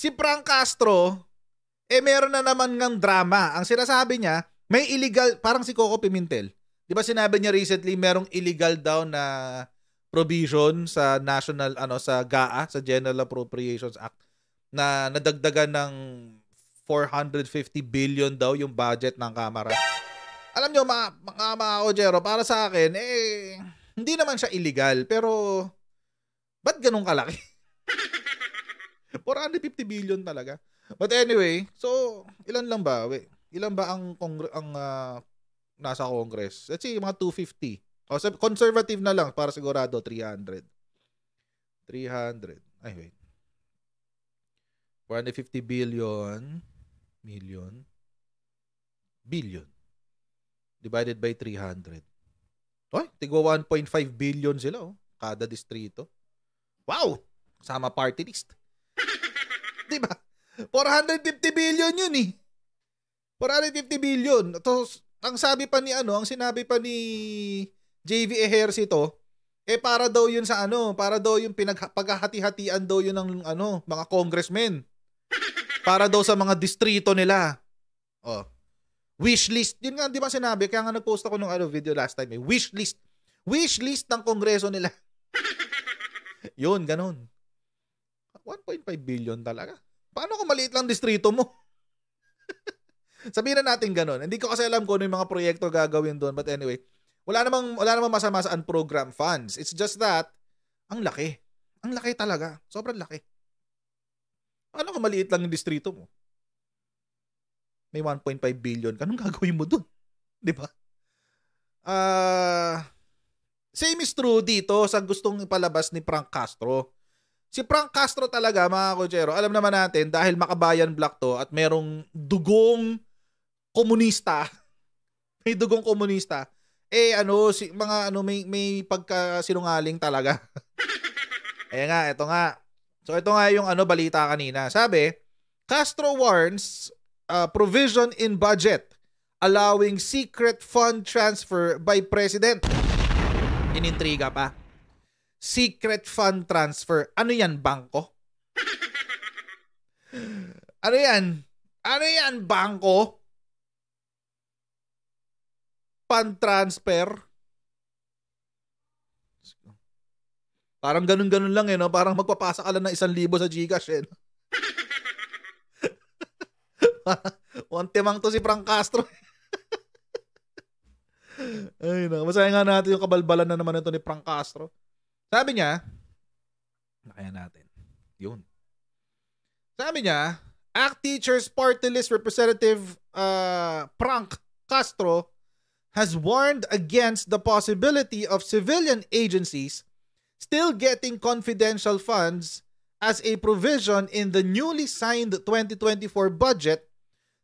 Si Frank Castro, meron na naman ng drama. Ang sinasabi niya, may illegal, parang si Coco Pimentel. Di ba sinabi niya recently, merong illegal daw na provision sa national, sa GAA, sa General Appropriations Act, na nadagdagan ng 450 billion daw yung budget ng Kamara. Alam nyo, mga Ojero, para sa akin, hindi naman siya illegal, pero ba't ganun kalaki? 450 billion talaga. But anyway, so ilan lang ba? Ilan ba ang nasa Congress? Let's say mga 250. O conservative na lang para sigurado 300. Ay wait. 450 billion divided by 300. Oy, tigwa 1.5 billion sila kada distrito. Wow! Sama party list. 'Di ba? 450 billion yun 450 billion. Tapos ang sinabi pa ni JV Ejercito, para daw yun sa para daw yung pagkahati-hatian daw yun ng mga congressmen. Para daw sa mga distrito nila. Wish list. Yun nga, di ba sinabi? Kaya nga nag-post ako ng video last time. Wish list. Wish list ng kongreso nila. Yun, ganun. 1.5 billion talaga. Paano kung maliit lang distrito mo? Sabihin na natin ganun. Hindi ko kasi alam kung ano yung mga proyekto gagawin doon. But anyway, wala namang masama sa unprogram funds. It's just that, ang laki. Ang laki talaga. Sobrang laki. Paano kung maliit lang yung distrito mo? May 1.5 billion. Anong gagawin mo doon? Di ba? Same is true dito sa gustong ipalabas ni Frank Castro. Si Frank Castro talaga, mga Kojero, alam naman natin dahil makabayan black to at merong dugong komunista. May dugong komunista. May pagkasinungaling talaga. Ito nga. So ito nga yung balita kanina. Sabi, Castro warns provision in budget allowing secret fund transfer by president. Inintriga pa. Secret fund transfer. Ano yan, bangko? Ano yan? Ano yan, bangko? Fund transfer? Parang ganun-ganun lang no? Parang magpapasa ka lang ng 1,000 sa Gcash no? Wantemang to si Frank Castro. Ay na, masaya nga natin yung kabalbalan na naman ito ni Frank Castro. Sabi niya, nakaya natin. Yun. Sabi niya, ACT Teachers Party List Representative Frank Castro has warned against the possibility of civilian agencies still getting confidential funds as a provision in the newly signed 2024 budget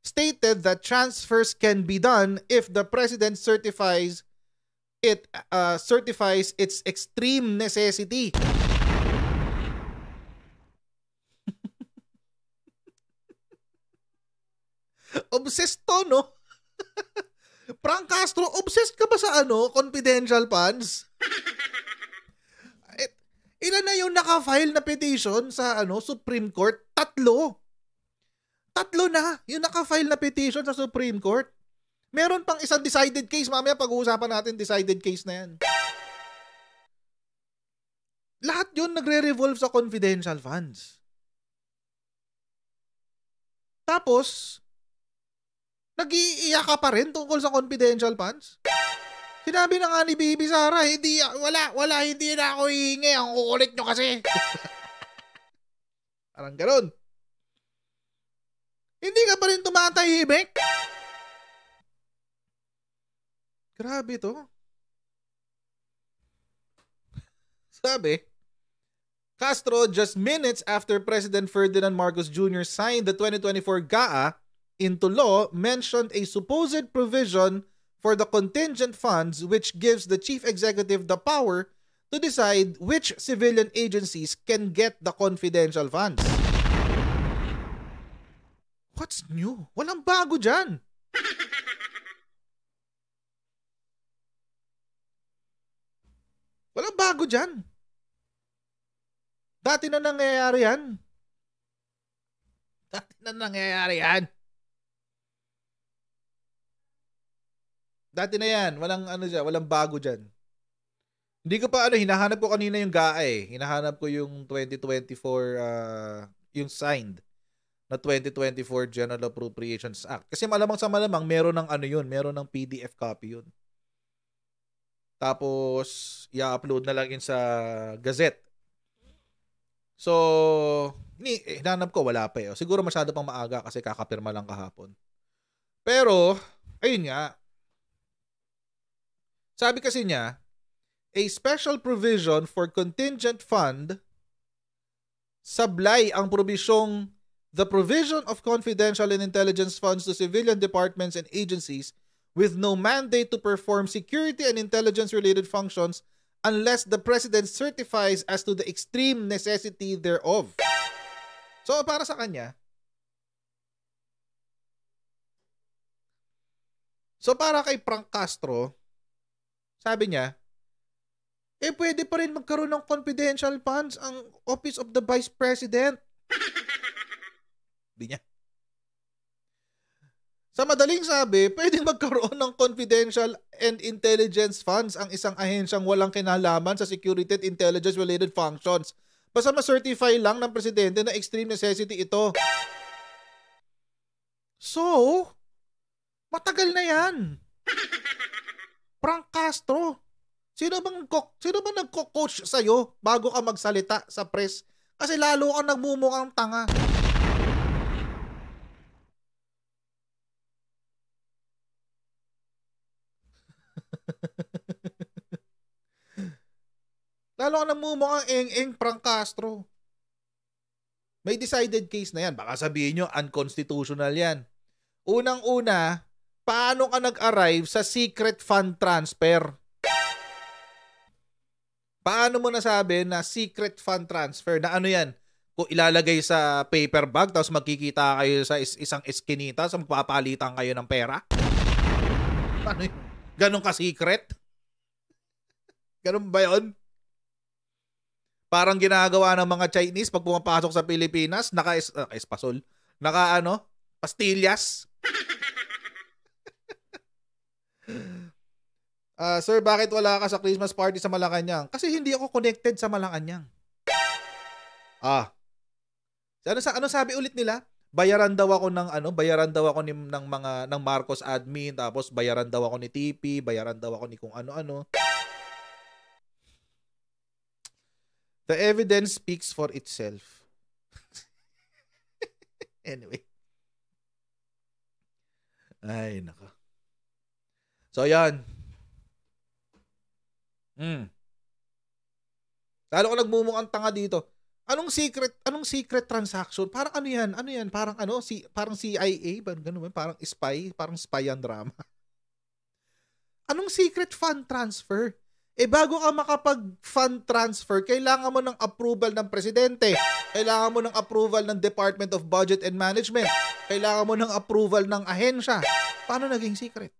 stated that transfers can be done if the president certifies its extreme necessity. Obsessed to, no? Frank Castro, obsessed ka ba sa confidential funds? Ilan na yung naka-file na petition sa Supreme Court? 3 na yung naka-file na petition sa Supreme Court. Meron pang isang decided case. Mamaya pag-uusapan natin decided case na yan. Lahat yun nagre-revolve sa confidential funds. Tapos, nag-iiyak ka pa rin tungkol sa confidential funds? Sinabi na nga ni Bibi Sara, hindi na ako hihingi. Ang kukulit nyo kasi. Parang ganun. Hindi ka pa rin tumatahimik? Grabe to. Sabi, Castro, just minutes after President Ferdinand Marcos Jr. signed the 2024 GAA into law, mentioned a supposed provision for the contingent funds which gives the chief executive the power to decide which civilian agencies can get the confidential funds. What's new? Walang bago dyan. Walang bago dyan. Dati na nangyayari yan. Dati na nangyayari yan. Dati na yan. Walang dyan, walang bago dyan. Hindi ko pa hinahanap ko kanina yung GAA eh. Hinahanap ko yung 2024, yung signed na 2024 General Appropriations Act. Kasi malamang sa malamang, meron ng meron ng PDF copy yun. Tapos, i-upload na lang yun sa Gazette. So, hinanap ko, wala pa eh. Siguro masyado pang maaga kasi kakapirma lang kahapon. Pero, ayun nga. Sabi kasi niya, a special provision for contingent fund, sablay ang probisyong the provision of confidential and intelligence funds to civilian departments and agencies with no mandate to perform security and intelligence-related functions unless the President certifies as to the extreme necessity thereof. So, para sa kanya, para kay Frank Castro, sabi niya, pwede pa rin magkaroon ng confidential funds ang Office of the Vice President. Sabi niya. Sa madaling sabi, pwedeng magkaroon ng confidential and intelligence funds ang isang ahensyang walang kinalaman sa security at intelligence-related functions. Basta ma-certify lang ng presidente na extreme necessity ito. So, matagal na yan. Frank Castro, sino bang nagko-coach sa'yo bago ka magsalita sa press? Kasi lalo kang nagmumukhang tanga. Lalo ka namumukhang eng-eng Frank Castro. May decided case na yan. Baka sabihin nyo, unconstitutional yan. Unang-una, paano ka nag-arrive sa secret fund transfer? Paano mo nasabi na secret fund transfer? Na ano yan? Kung ilalagay sa paper bag, tapos magkikita kayo sa isang eskinita, sa magpapalitan kayo ng pera? Ano yun? Ganon ka-secret? Ganon ba yun? Parang ginagawa ng mga Chinese pag pumapasok sa Pilipinas, espasol, pastillas. Sir, bakit wala ka sa Christmas party sa Malacanang? Kasi hindi ako connected sa Malacanang. Ano sabi ulit nila? Bayaran daw ako ng ng Marcos admin, tapos bayaran daw ako ni TP, bayaran daw ako ni kung ano-ano. The evidence speaks for itself. Anyway. Ay, nako. So, yan. Lalo ko nagmumukhang tanga dito. Anong secret transaction? Parang ano yan? Parang CIA? Parang spy? Parang spy ang drama. Anong secret fund transfer? Bago ka makapag-fund transfer, kailangan mo ng approval ng presidente. Kailangan mo ng approval ng Department of Budget and Management. Kailangan mo ng approval ng ahensya. Paano naging secret?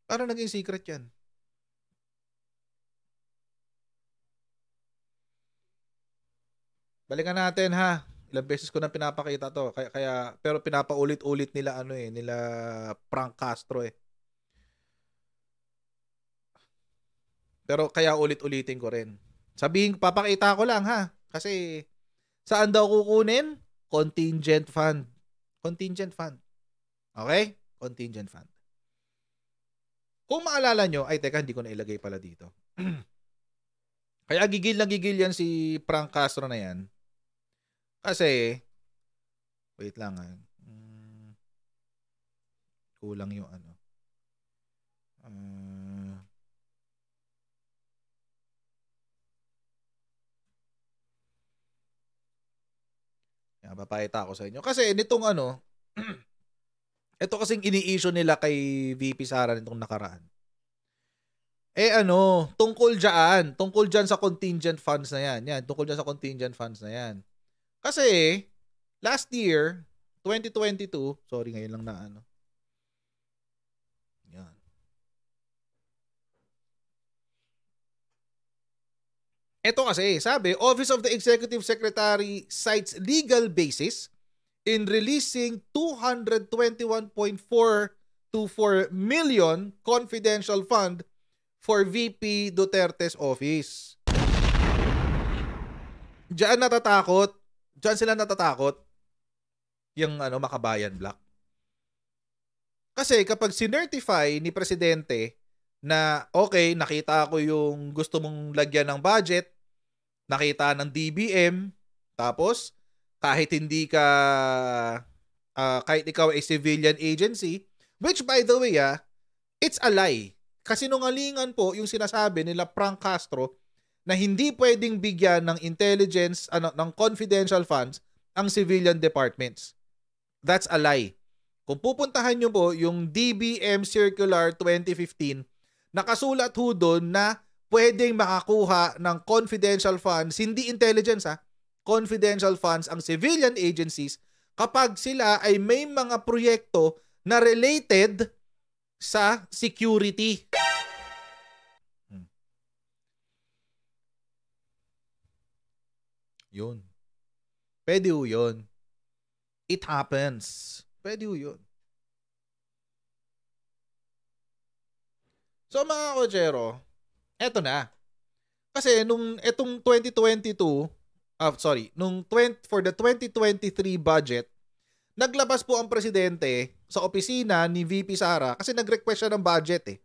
Paano naging secret yan? Balikan natin ha. Ilang beses ko na pinapakita to. Pero pinapaulit-ulit nila nila Frank Castro eh. Pero kaya ulit-ulitin ko rin. Papakita ko lang ha. Kasi saan daw kukunin? Contingent fund. Contingent fund. Okay? Contingent fund. Kung maalala nyo, teka, hindi ko na ilagay pala dito. Kaya gigil na gigil yan si Frank Castro na yan. Kasi, wait lang ha. Kulang yung papakita ko sa inyo. Kasi nitong ito kasing ini-issue nila kay VP Sara nitong nakaraan. Tungkol dyan sa contingent funds na yan. Tungkol dyan sa contingent funds na yan. Kasi, last year, 2022, sorry ngayon lang na ano. Yan. Ito kasi, sabi, Office of the Executive Secretary cites legal basis in releasing 221.424 million confidential fund for VP Duterte's office. Diyan natatakot. Diyan sila natatakot. Yung Makabayan Black. Kasi kapag sinertify ni Presidente na okay, nakita ko yung gusto mong lagyan ng budget, nakita ng DBM, tapos kahit hindi ka kahit ikaw ay civilian agency, which by the way it's a lie. Kasi nungalingan po yung sinasabi nila Frank Castro na hindi pwedeng bigyan ng intelligence, ng confidential funds ang civilian departments. That's a lie. Kung pupuntahan nyo po yung DBM Circular 2015, nakasulat ho doon na pwedeng makakuha ng confidential funds, hindi intelligence confidential funds ang civilian agencies kapag sila ay may mga proyekto na related sa security. Yun. Pwede ho yun. It happens. Pwede ho yun. So mga kochero, eto na. Kasi etong 2022, for the 2023 budget, naglabas po ang presidente sa opisina ni VP Sara kasi nag-request siya ng budget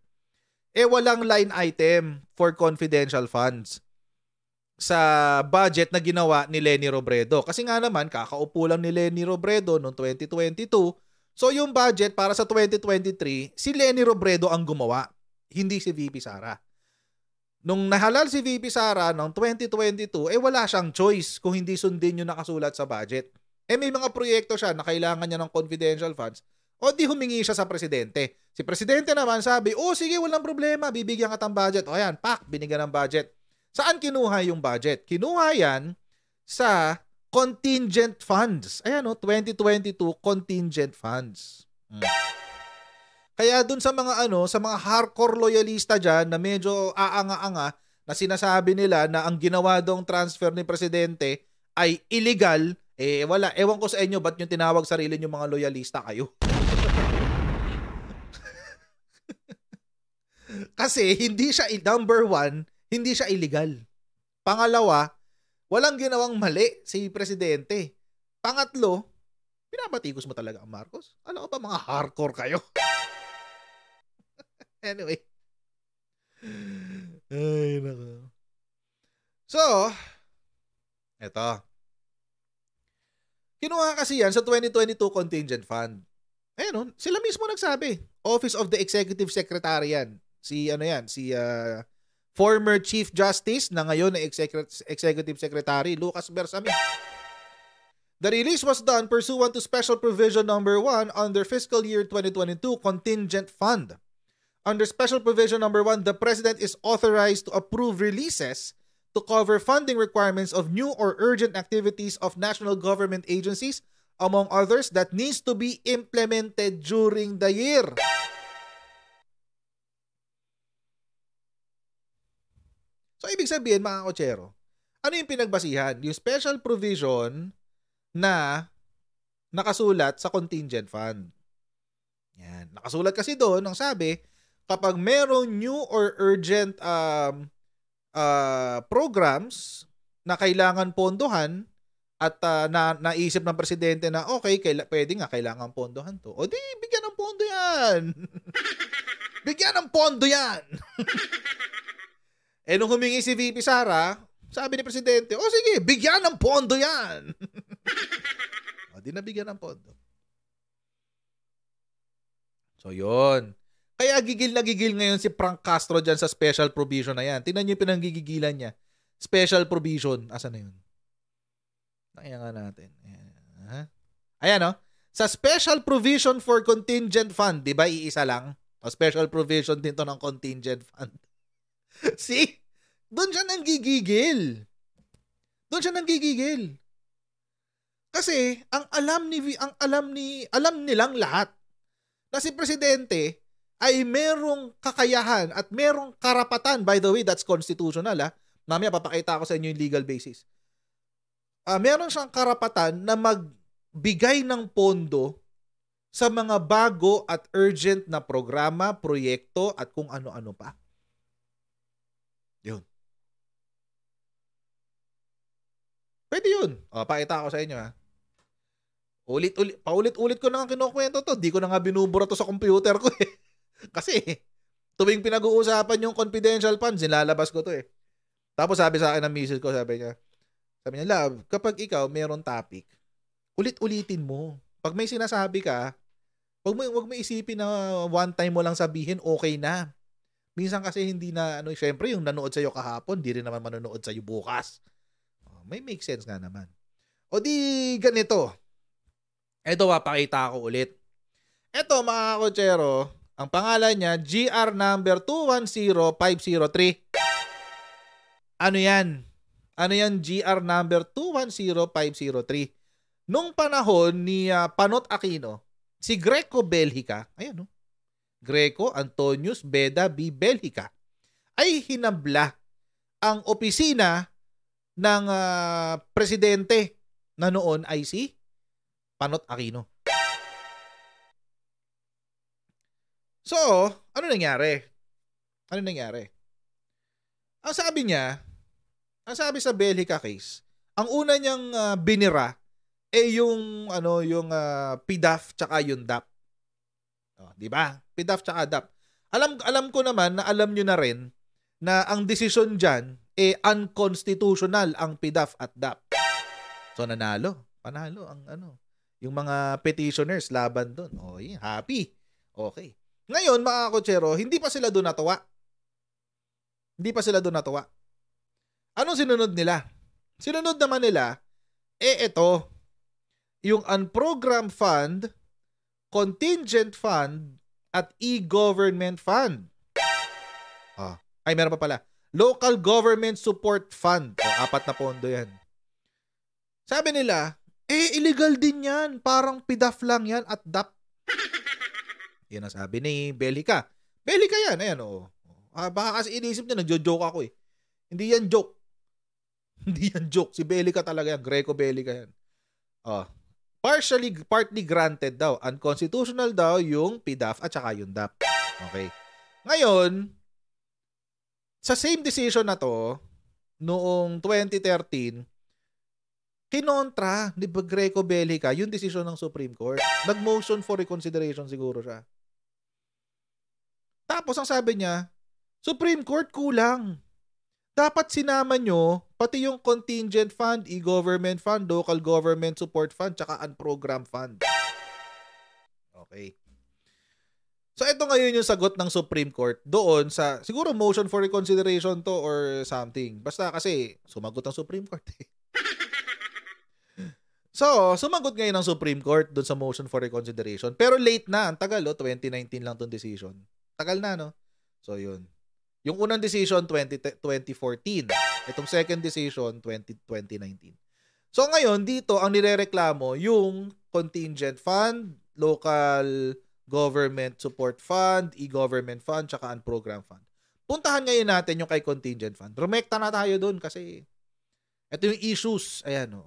walang line item for confidential funds sa budget na ginawa ni Leni Robredo. Kasi nga naman, kakaupo lang ni Leni Robredo noong 2022. So yung budget para sa 2023, si Leni Robredo ang gumawa. Hindi si VP Sara. Nung nahalal si VP Sara noong 2022, wala siyang choice kung hindi sundin yung nakasulat sa budget. May mga proyekto siya na kailangan niya ng confidential funds, o di humingi siya sa presidente. Si presidente naman sabi, sige, walang problema, bibigyan ka ng budget. O ayan, binigyan ng budget. Saan kinuha yung budget? Kinuha yan sa contingent funds. Ayan 2022 contingent funds. Kaya dun sa mga sa mga hardcore loyalista diyan na medyo aanga-anga na sinasabi nila na ang ginawa dong transfer ni presidente ay illegal, wala. Ewan ko sa inyo ba't yung tinawag sarili niyo mga loyalista kayo. Kasi hindi siya number one, hindi siya illegal. Pangalawa, walang ginawang mali si presidente. Pangatlo, pinabatikos mo talaga ang Marcos? Alam ko ba mga hardcore kayo? Anyway. Ay, nako. So, eto. Kinuha kasi yan sa 2022 contingent fund. Ayun, sila mismo nagsabi. Office of the Executive Secretary yan. Si former Chief Justice na ngayon na Executive Secretary, Lucas Bersamin. The release was done pursuant to Special Provision Number 1 under Fiscal Year 2022 Contingent Fund. Under Special Provision Number 1, the President is authorized to approve releases to cover funding requirements of new or urgent activities of national government agencies, among others, that needs to be implemented during the year. So, ibig sabihin, mga kotsero, ano yung pinagbasihan? Yung special provision na nakasulat sa contingent fund. Yan. Nakasulat kasi doon, ang sabi, kapag merong new or urgent programs na kailangan pondohan at naisip ng presidente na okay, pwede nga kailangan pondohan to. O di, bigyan ng pondo yan. Bigyan ng pondo yan. Nung humingi si VP Sara, sabi ni presidente, sige, bigyan ng pondo yan. O di nabigyan ng pondo. So, yun. Kaya gigil na gigil ngayon si Frank Castro dyan sa special provision na yan. Tingnan niyo yung pinanggigigilan niya. Special provision. Asan na yun? Nakaya nga natin. Ayan Sa special provision for contingent fund, di ba iisa lang? O special provision din to ng contingent fund. See? Doon siya nanggigigil. Kasi alam nilang lahat na si presidente ay merong kakayahan at merong karapatan. By the way, that's constitutional Mamaya papakita ko sa inyo yung legal basis. Meron siyang karapatan na magbigay ng pondo sa mga bago at urgent na programa, proyekto at kung ano-ano pa. Yun. Pwede yun. Pakita ko sa inyo Paulit-ulit ko na nga kinukwento to. Di ko na nga binubura to sa computer ko Kasi tuwing pinag-uusapan yung confidential funds, nilalabas ko to Tapos sabi sa akin ng misis ko, sabi niya, love, kapag ikaw mayroon topic, ulit-ulitin mo. Pag may sinasabi ka, wag mo isipin na one time mo lang sabihin, okay na. Minsan kasi hindi na, syempre yung nanood sa'yo kahapon, di rin naman manonood sa'yo bukas. May make sense nga naman. O di ganito. Ito, papakita ko ulit. Ito, mga kotsero, ang pangalan niya, GR number 210503. Ano yan? Ano yan, GR number 210503? Nung panahon ni Panot Aquino, si Greco Belhica, ayan Greco Antonius Beda B. Belhica, ay hinabla ang opisina ng presidente na noon ay si Panot Aquino. So, ano nangyari? Ang sabi sa Belhica case, ang una niyang binira yung PDAF tsaka yung DAP. Di ba? PDAF tsaka DAP. Alam ko naman na alam niyo na rin na ang desisyon diyan unconstitutional ang PDAF at DAP. So panalo ang yung mga petitioners laban doon. Happy. Okay. Ngayon, mga kotsero, hindi pa sila doon natuwa. Anong sinunod nila? Sinunod naman nila, ito, yung unprogrammed fund, contingent fund, at e-government fund. Meron pa pala. Local Government Support Fund. 4 na pondo yan. Sabi nila, illegal din yan. Parang PDAF lang yan at DAP. Yan ang sabi ni Belhica. Belhica yan. Ayan, baka kasi inisip niya, nagjo-joke ako Hindi yan joke. Si Belhica talaga yan. Greco Belhica yan. Partly granted daw. Unconstitutional daw yung PDAF at saka yung DAP. Okay. Ngayon, sa same decision na to, noong 2013, kinontra ni Greco Belhica yung decision ng Supreme Court. Nag-motion for reconsideration siguro siya. Tapos ang sabi niya, Supreme Court kulang. Dapat sinama nyo pati yung contingent fund, e-government fund, local government support fund, tsaka unprogrammed fund. Okay. So ito ngayon yung sagot ng Supreme Court doon sa, siguro motion for reconsideration to or something. Basta kasi sumagot ang Supreme Court So, sumagot ngayon ng Supreme Court doon sa motion for reconsideration. Pero late na, ang tagal 2019 lang tong decision. Tagal na, no? So, yun. Yung unang decision, 2014. Itong second decision, 2019. So, ngayon, dito, ang nirereklamo, yung contingent fund, local government support fund, e-government fund, tsaka unprogrammed fund. Puntahan ngayon natin yung kay contingent fund. Rumekta na tayo doon kasi ito yung issues. Ayan,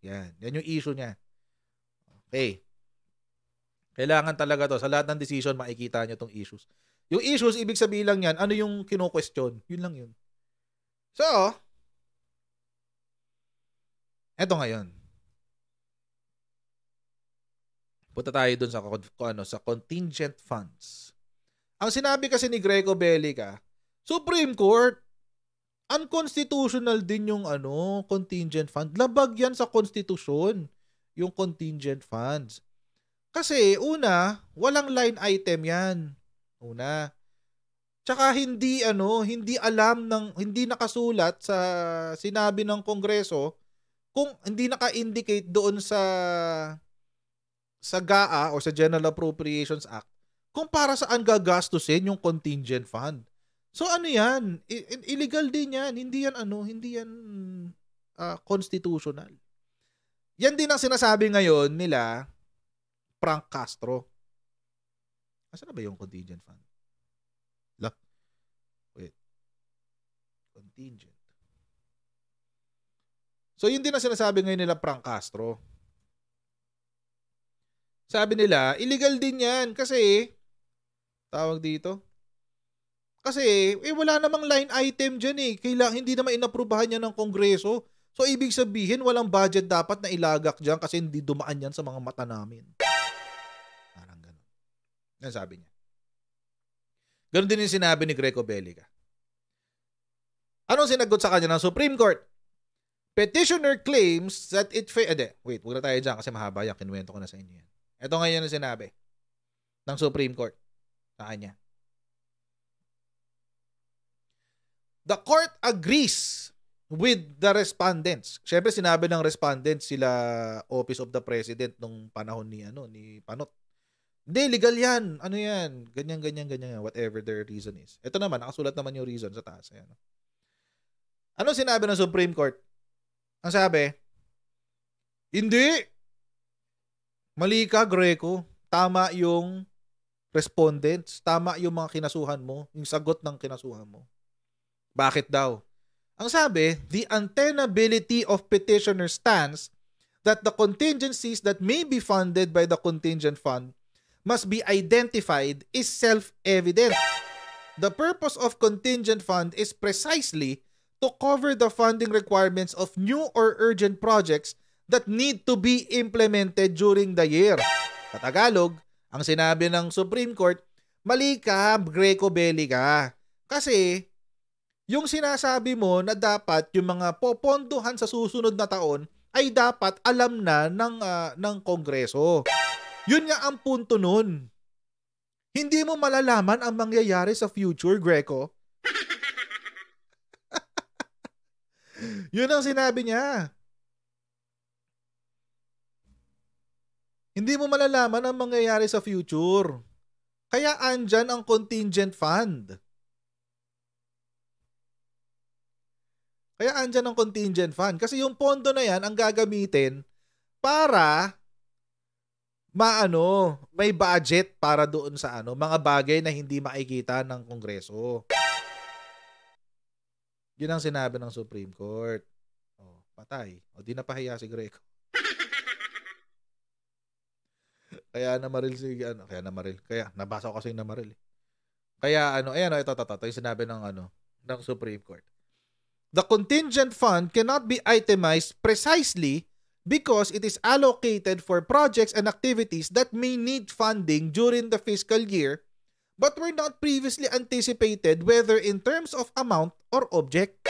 Yan yung issue niya. Okay. Kailangan talaga to. Sa lahat ng decision, makikita nyo tong issues. Yung issues, ibig sabihin lang yan, ano yung kino-question? Yun lang yun. So, eto ngayon. Punta tayo dun sa contingent funds. Ang sinabi kasi ni Greco Belhica, Supreme Court, unconstitutional din yung contingent fund. Labag yan sa konstitusyon, yung contingent funds. Kasi una, walang line item yan. Una. Tsaka hindi nakasulat sa sinabi ng Kongreso kung hindi naka-indicate doon sa GAA o sa General Appropriations Act kung para saan gagastusin yung contingent fund. So ano yan? Illegal din yan. Hindi yan constitutional. Yan din ang sinasabi ngayon nila Frank Castro. Asan na ba yung contingent fund? Wait. Contingent. So, yun din ang sinasabi ngayon nila Frank Castro. Sabi nila, illegal din yan kasi, tawag dito, kasi wala namang line item dyan eh. Hindi naman inaprubahan yan ng Kongreso. So, ibig sabihin, walang budget dapat na ilagak dyan kasi hindi dumaan yan sa mga mata namin. Parang ganun. Yan sabi niya. Ganun din yung sinabi ni Greco Bellica. Anong sinagot sa kanya ng Supreme Court? Petitioner claims that wait, huwag na tayo dyan kasi mahaba yan. Kinuwento ko na sa inyo yan. Ito ngayon ang sinabi ng Supreme Court sa kanya. The court agrees with the respondents. Siyempre sinabi ng respondents sila Office of the President nung panahon ni Panot. Hindi, legal yan. Ano yan? Ganyan. Whatever their reason is. Ito naman, nakasulat naman yung reason sa taas. Ayan. Ano sinabi ng Supreme Court? Ang sabi, hindi. Mali ka, Greco. Tama yung respondents. Tama yung mga kinasuhan mo. Yung sagot ng kinasuhan mo. Bakit daw? Ang sabi, the untenability of petitioner stance that the contingencies that may be funded by the contingent fund must be identified is self-evident. The purpose of contingent fund is precisely to cover the funding requirements of new or urgent projects that need to be implemented during the year. Sa Tagalog, ang sinabi ng Supreme Court, mali ka, Greco Bellica. Kasi, yung sinasabi mo na dapat yung mga popondohan sa susunod na taon ay dapat alam na ng Kongreso. Yun nga ang punto nun. Hindi mo malalaman ang mangyayari sa future, Greco. Yun ang sinabi niya. Hindi mo malalaman ang mangyayari sa future. Kaya andyan ang contingent fund. Kasi yung pondo na yan ang gagamitin para may budget para doon sa mga bagay na hindi makikita ng Kongreso. Yun ang sinabi ng Supreme Court. Oh, patay. O, di napahiya si Greco. Kaya nabasa ko kasi yung namaril. Kaya ito yung sinabi ng Supreme Court. The contingent fund cannot be itemized precisely because it is allocated for projects and activities that may need funding during the fiscal year but were not previously anticipated whether in terms of amount or object.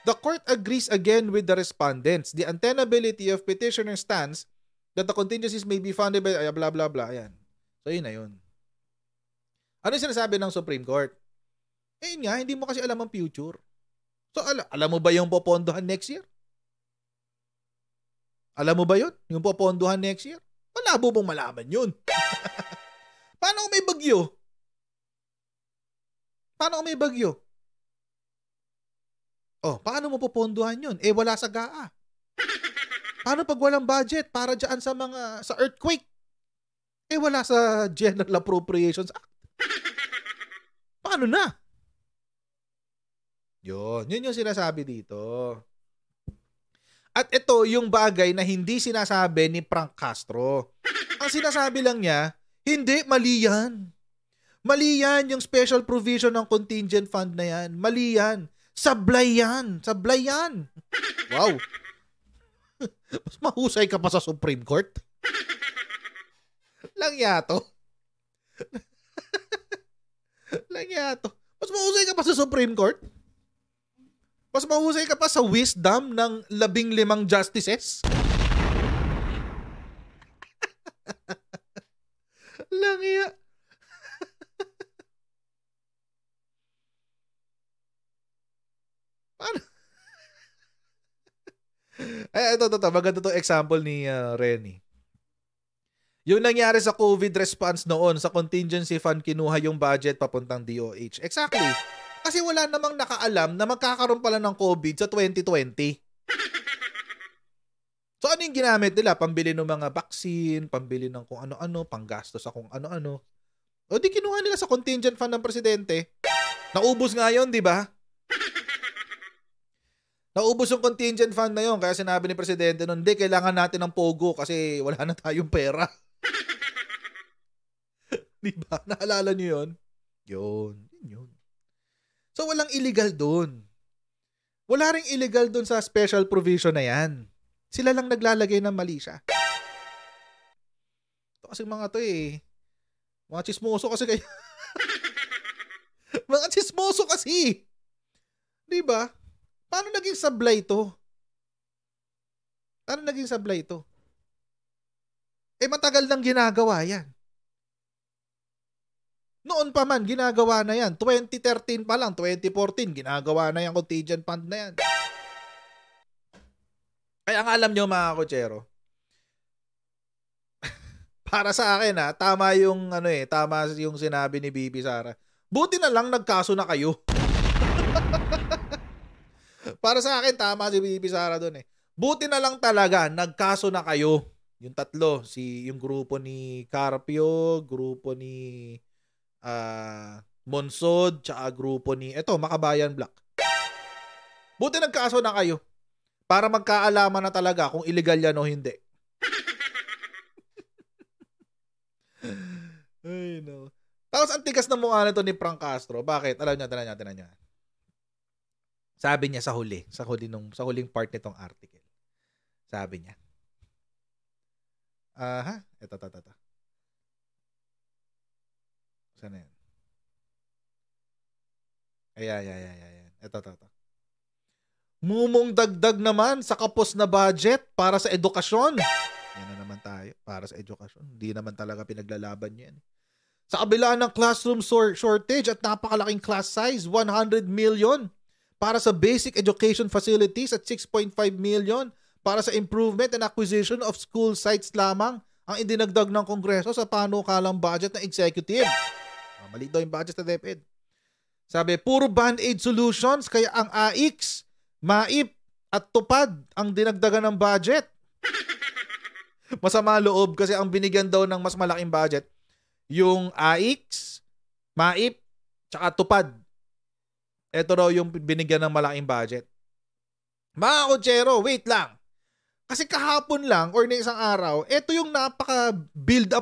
The court agrees again with the respondents. The untenability of petitioner stance that the contingencies may be funded by blah blah blah. Ayan. So yun na yun. Ano yung sinasabi ng Supreme Court? Yun nga, hindi mo kasi alam ang future. So alam mo ba yung popondohan next year? Alam mo ba yun? Yung popondohan next year? Malabo mong malaman yun. Paano kung may bagyo? Oh, paano mo popondohan yun? Wala sa GAA. Paano pag walang budget para dyan sa earthquake? Wala sa General Appropriations Act. Paano na? Yun yung sinasabi dito. At ito yung bagay na hindi sinasabi ni Frank Castro. Ang sinasabi lang niya, hindi, mali yan. Mali yan yung special provision ng contingent fund na yan. Mali yan. Sablay yan. Wow. Mas mahusay ka pa sa Supreme Court. Langyato. Mas mahusay ka pa sa Supreme Court? Mas mahusay ka pa sa wisdom ng 15 justices? Langya. Paano? Ito. Maganda to example ni Renny. Yung nangyari sa COVID response noon, sa contingency fund, kinuha yung budget papuntang DOH. Exactly. Kasi wala namang nakaalam na magkakaroon pala ng COVID sa 2020. So ano yung ginamit nila? Pambili ng mga vaccine, pambili ng kung ano-ano, panggastos sa kung ano-ano. O di kinuha nila sa contingent fund ng presidente. Naubos nga yun, di ba? Naubos yung contingent fund na yun. Kaya sinabi ni presidente nun, hindi, kailangan natin ng pogo kasi wala na tayong pera. Di ba? Naalala niyo yun? Yun. So walang illegal doon. Wala ring illegal doon sa special provision na yan. Sila lang naglalagay ng mali siya. Ito kasi mga to eh. Mga chismoso kasi kayo. Mga chismoso kasi. Di ba? Paano naging sablay to? Eh matagal nang ginagawa yan. Noon pa man, ginagawa na yan. 2013 pa lang, 2014, ginagawa na yan, contingent fund na yan. Kaya ang alam nyo mga kotsero, para sa akin tama yung tama yung sinabi ni Bibi Sara. Buti na lang nagkaso na kayo. Para sa akin, tama si Bibi Sara doon eh. Buti na lang talaga, nagkaso na kayo. Yung tatlo, yung grupo ni Carpio, grupo ni Monsod, tsaka grupo ni Makabayan Black. Buti nagkaso na kayo para magkaalaman na talaga kung illegal yan o hindi. Ay no. Tapos ang tigas na mukha nito ni Frank Castro. Bakit? Alam niya. Sabi niya sa huling part nitong article. Sabi niya. Ito. Saan yan? Ayan. Ito. Mumong dagdag naman sa kapos na budget para sa edukasyon. Yan na naman tayo. Para sa edukasyon. Hindi naman talaga pinaglalaban yan. Sa kabila ng classroom shortage at napakalaking class size, 100 million para sa basic education facilities at 6.5 million para sa improvement and acquisition of school sites lamang ang idinagdag ng Kongreso sa panukalang budget ng executive. Mali daw yung budget sa DepEd. Sabi, puro band-aid solutions kaya ang AIX, MAIP at TUPAD ang dinagdagan ng budget. Masama loob kasi ang binigyan daw ng mas malaking budget yung AIX, MAIP, tsaka TUPAD. Ito raw yung binigyan ng malaking budget. Mga kotsero, wait lang. Kasi kahapon lang or na isang araw, ito yung napaka-build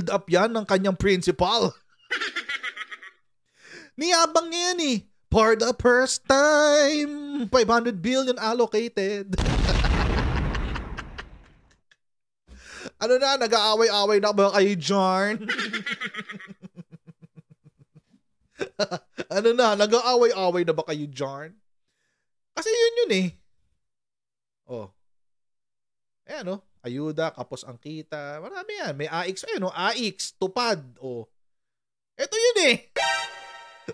up yan ng kanyang principal. Niyabang niya yan eh. For the first time, 500 billion allocated. Nag-aaway-aaway na ba kayo, Jarn? Nag-aaway-aaway na ba kayo, Jarn? Kasi yun eh. Ayuda, kapos ang kita. Marami yan. May AIX, AIX, TUPAD. Ito yun eh.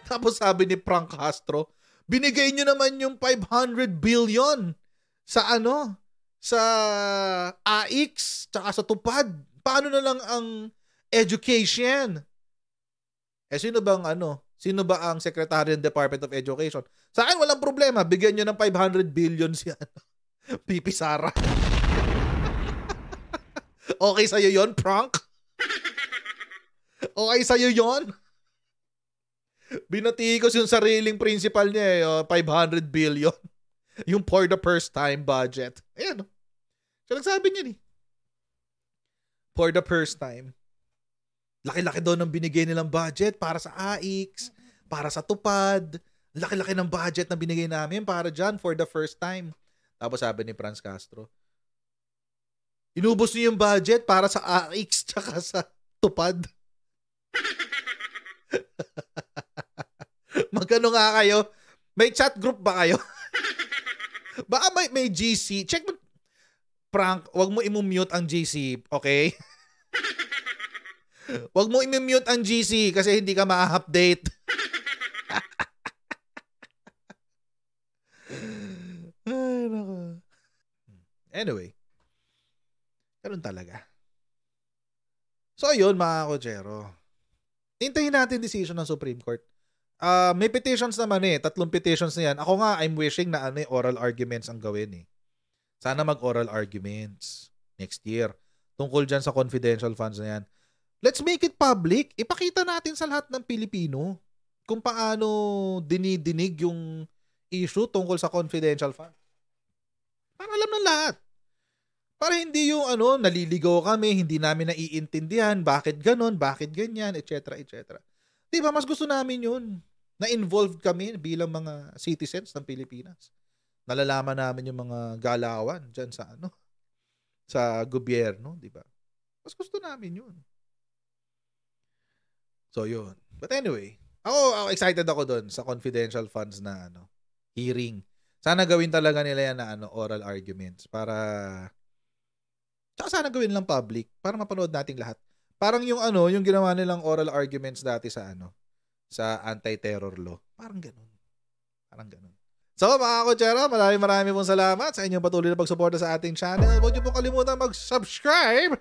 Tapos sabi ni Frank Castro, binigay nyo naman yung 500 billion sa sa AIX, tsaka sa TUPAD. Paano na lang ang education? Sino ba ang Secretary ng Department of Education? Sa akin, walang problema. Bigyan nyo ng 500 billion si Bibi Sara. Okay sa'yo yon, Frank? Okay sa'yo yon? Binatikos yung sariling principal niya 500 billion. Yung for the first time budget. Ayan. Siya nagsabi niya for the first time. Laki-laki daw ng binigay nilang budget para sa AIX, para sa TUPAD. Laki-laki ng budget na binigay namin para dyan for the first time. Tapos sabi ni Franz Castro, inubos niyo yung budget para sa AIX tsaka sa TUPAD. Magkano nga kayo? May chat group ba kayo? Baka may GC. Check mo. Frank, wag mo i-mute ang GC, okay? Wag mo i-mute ang GC kasi hindi ka ma-update. Ay, nako. Anyway. Ganun talaga. So, yun mga kotsero. Hintayin natin decision ng Supreme Court. May petitions naman 3 petitions na yan. Ako nga, I'm wishing na oral arguments ang gawin eh. Sana mag-oral arguments next year. Tungkol dyan sa confidential funds na yan. Let's make it public. Ipakita natin sa lahat ng Pilipino kung paano dinidinig yung issue tungkol sa confidential fund. Para alam ng lahat. Para hindi yung naliligaw kami, hindi namin naiintindihan, bakit ganon, bakit ganyan, etc. etc. Diba, mas gusto namin yun. Na-involved kami bilang mga citizens ng Pilipinas. Nalalaman namin yung mga galawan dyan sa sa gobyerno, diba? Mas gusto namin yun. So, yun. But anyway, ako excited ako doon sa confidential funds na hearing. Sana gawin talaga nila yan na oral arguments para tsaka sana gawin lang public para mapanood nating lahat. Parang yung yung ginawa nilang oral arguments dati sa sa anti-terror law. Parang ganun. So, mga kutsara, maraming pong salamat sa inyong patuloy na pagsuporta sa ating channel. Huwag niyo pong kalimutan mag-subscribe.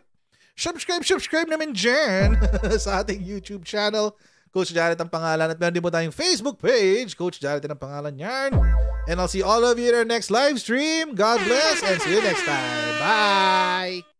Subscribe namin dyan sa ating YouTube channel. Coach Jared ang pangalan. At meron din po tayong Facebook page. Coach Jared ang pangalan yan. And I'll see all of you in our next live stream. God bless and see you next time. Bye!